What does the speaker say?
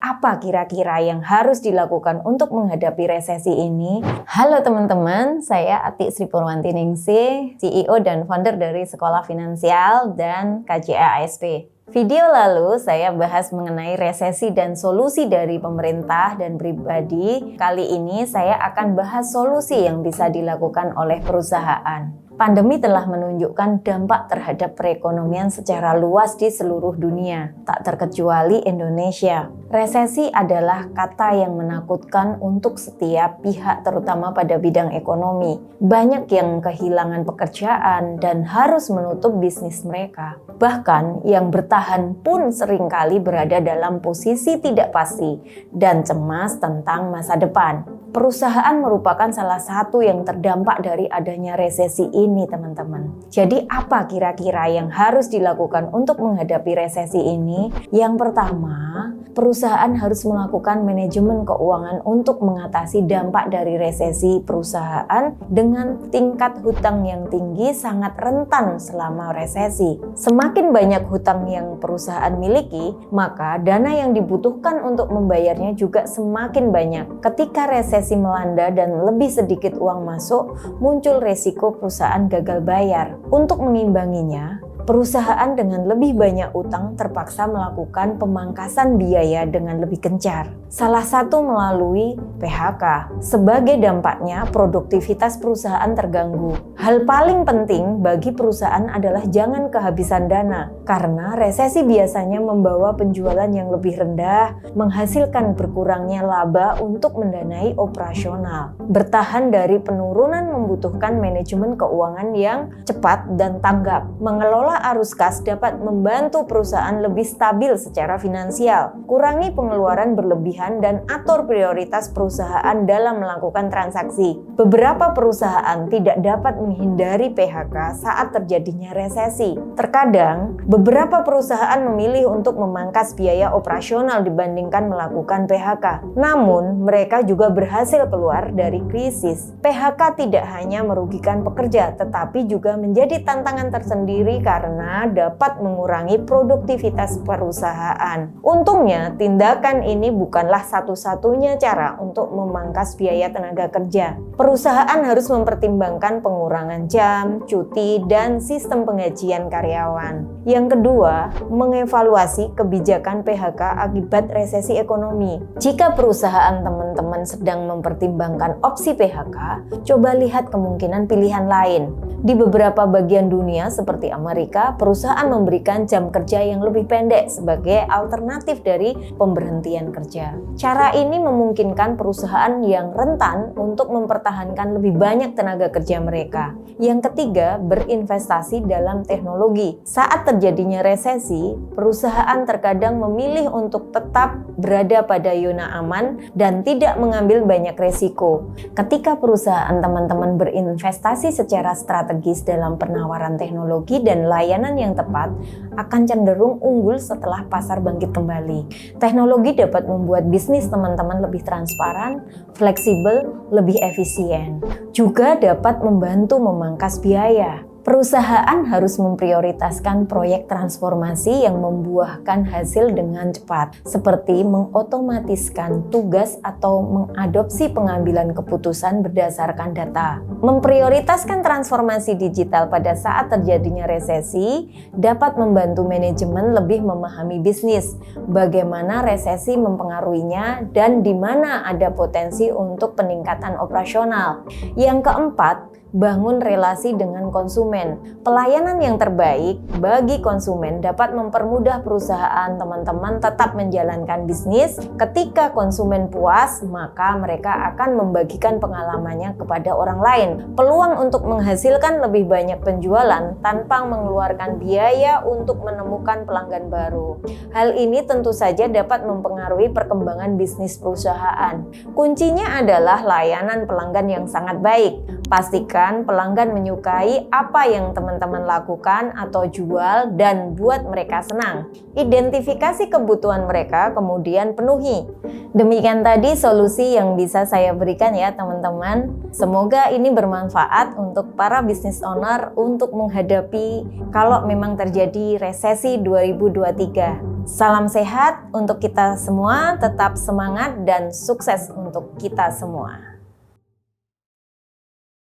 apa kira-kira yang harus dilakukan untuk menghadapi resesi ini? Halo teman-teman, saya Ati Sri Purwanti Ningsih, CEO dan founder dari Sekolah Finansial dan KJA ASP. Video lalu saya bahas mengenai resesi dan solusi dari pemerintah dan pribadi. Kali ini saya akan bahas solusi yang bisa dilakukan oleh perusahaan. Pandemi telah menunjukkan dampak terhadap perekonomian secara luas di seluruh dunia, tak terkecuali Indonesia. Resesi adalah kata yang menakutkan untuk setiap pihak, terutama pada bidang ekonomi. Banyak yang kehilangan pekerjaan dan harus menutup bisnis mereka. Bahkan yang bertahan pun seringkali berada dalam posisi tidak pasti dan cemas tentang masa depan. Perusahaan merupakan salah satu yang terdampak dari adanya resesi ini, teman-teman. Jadi apa kira-kira yang harus dilakukan untuk menghadapi resesi ini? Yang pertama, perusahaan harus melakukan manajemen keuangan untuk mengatasi dampak dari resesi. Perusahaan dengan tingkat hutang yang tinggi sangat rentan selama resesi. Semakin banyak hutang yang perusahaan miliki, maka dana yang dibutuhkan untuk membayarnya juga semakin banyak. Ketika resesi melanda dan lebih sedikit uang masuk, muncul resiko perusahaan gagal bayar. Untuk mengimbanginya, perusahaan dengan lebih banyak utang terpaksa melakukan pemangkasan biaya dengan lebih gencar. Salah satu melalui PHK. Sebagai dampaknya, produktivitas perusahaan terganggu. Hal paling penting bagi perusahaan adalah jangan kehabisan dana, karena resesi biasanya membawa penjualan yang lebih rendah, menghasilkan berkurangnya laba untuk mendanai operasional. Bertahan dari penurunan membutuhkan manajemen keuangan yang cepat dan tanggap. Mengelola arus kas dapat membantu perusahaan lebih stabil secara finansial. Kurangi pengeluaran berlebihan dan atur prioritas perusahaan dalam melakukan transaksi. Beberapa perusahaan tidak dapat menghindari PHK saat terjadinya resesi. Terkadang, beberapa perusahaan memilih untuk memangkas biaya operasional dibandingkan melakukan PHK. Namun, mereka juga berhasil keluar dari krisis. PHK tidak hanya merugikan pekerja, tetapi juga menjadi tantangan tersendiri karena dapat mengurangi produktivitas perusahaan. Untungnya, tindakan ini bukanlah satu-satunya cara untuk memangkas biaya tenaga kerja. Perusahaan harus mempertimbangkan pengurangan jam, cuti, dan sistem penggajian karyawan. Yang kedua, mengevaluasi kebijakan PHK akibat resesi ekonomi. Jika perusahaan teman-teman sedang mempertimbangkan opsi PHK, coba lihat kemungkinan pilihan lain. Di beberapa bagian dunia seperti Amerika, perusahaan memberikan jam kerja yang lebih pendek sebagai alternatif dari pemberhentian kerja. Cara ini memungkinkan perusahaan yang rentan untuk mempertahankan lebih banyak tenaga kerja mereka. Yang ketiga, berinvestasi dalam teknologi. Saat terjadinya resesi, perusahaan terkadang memilih untuk tetap berada pada zona aman dan tidak mengambil banyak resiko. Ketika perusahaan teman-teman berinvestasi secara strategis dalam penawaran teknologi dan layanan yang tepat, akan cenderung unggul setelah pasar bangkit kembali. Teknologi dapat membuat bisnis teman-teman lebih transparan, fleksibel, lebih efisien. Juga dapat membantu memangkas biaya. Perusahaan harus memprioritaskan proyek transformasi yang membuahkan hasil dengan cepat, seperti mengotomatiskan tugas atau mengadopsi pengambilan keputusan berdasarkan data. Memprioritaskan transformasi digital pada saat terjadinya resesi dapat membantu manajemen lebih memahami bisnis, bagaimana resesi mempengaruhinya, dan di mana ada potensi untuk peningkatan operasional. Yang keempat, bangun relasi dengan konsumen. Pelayanan yang terbaik bagi konsumen dapat mempermudah perusahaan teman-teman tetap menjalankan bisnis. Ketika konsumen puas, maka mereka akan membagikan pengalamannya kepada orang lain. Peluang untuk menghasilkan lebih banyak penjualan tanpa mengeluarkan biaya untuk menemukan pelanggan baru. Hal ini tentu saja dapat mempengaruhi perkembangan bisnis perusahaan. Kuncinya adalah layanan pelanggan yang sangat baik. Pastikan pelanggan menyukai apa yang teman-teman lakukan atau jual dan buat mereka senang. Identifikasi kebutuhan mereka, kemudian penuhi. Demikian tadi solusi yang bisa saya berikan ya teman-teman. Semoga ini bermanfaat untuk para business owner untuk menghadapi kalau memang terjadi resesi 2023. Salam sehat untuk kita semua, tetap semangat dan sukses untuk kita semua.